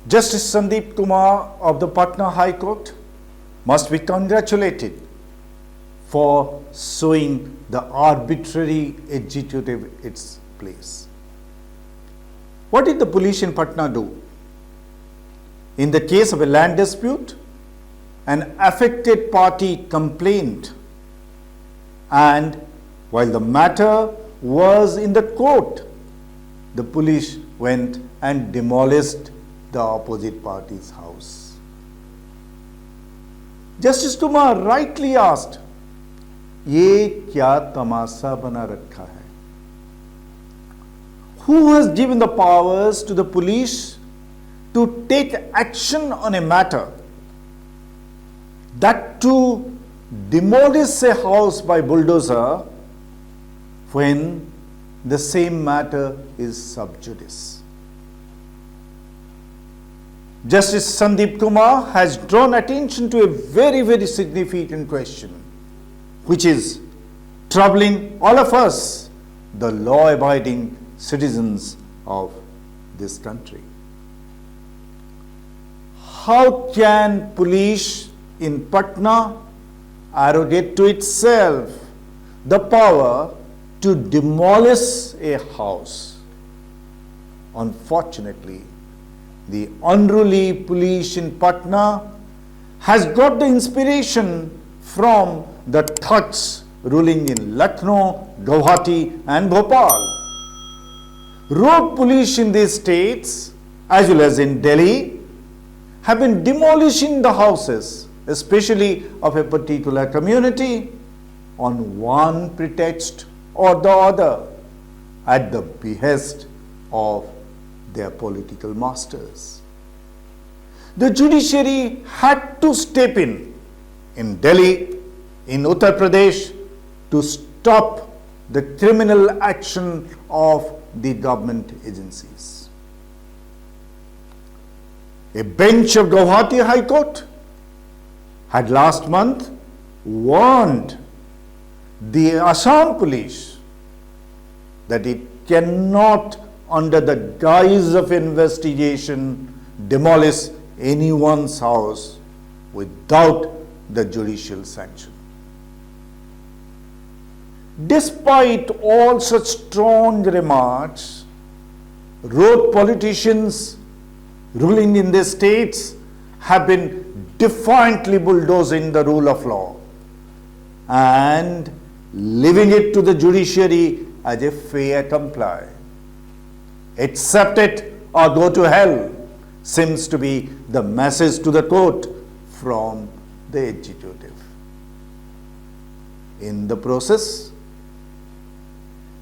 Justice Sandeep Kumar of the Patna High Court must be congratulated for showing the arbitrary executive its place. What did the police in Patna do? In the case of a land dispute, an affected party complained, and while the matter was in the court, the police went and demolished the opposite party's house. Justice Kumar rightly asked, "ये क्या तमाशा बना रखा है?" Who has given the powers to the police to take action on a matter, that to demolish a house by bulldozer when the same matter is sub judice? Justice Sandeep Kumar has drawn attention to a very significant question, which is troubling all of us, the law-abiding citizens of this country. How can police in Patna arrogate to itself the power to demolish a house? Unfortunately, the unruly police in Patna has got the inspiration from the thugs ruling in Lucknow, Guwahati and Bhopal. Rogue police in these states, as well as in Delhi, have been demolishing the houses, especially of a particular community, on one pretext or the other, at the behest of their political masters. The judiciary had to step in Delhi, in Uttar Pradesh, to stop the criminal action of the government agencies. A bench of Guwahati High Court had last month warned the Assam police that it cannot, under the guise of investigation, demolish anyone's house without the judicial sanction. Despite all such strong remarks, rogue politicians ruling in the states have been defiantly bulldozing the rule of law and leaving it to the judiciary as a fait accompli. Accept it or go to hell seems to be the message to the court from the executive. In the process,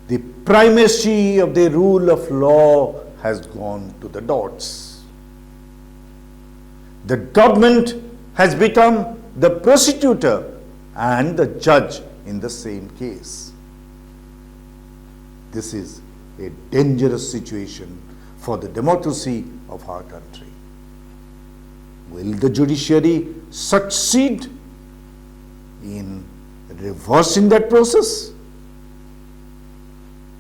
the primacy of the rule of law has gone to the dots. The government has become the prosecutor and the judge in the same case. This is a dangerous situation for the democracy of our country. Will the judiciary succeed in reversing that process?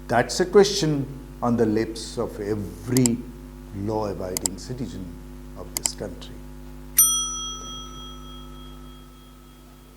That's a question on the lips of every law-abiding citizen of this country.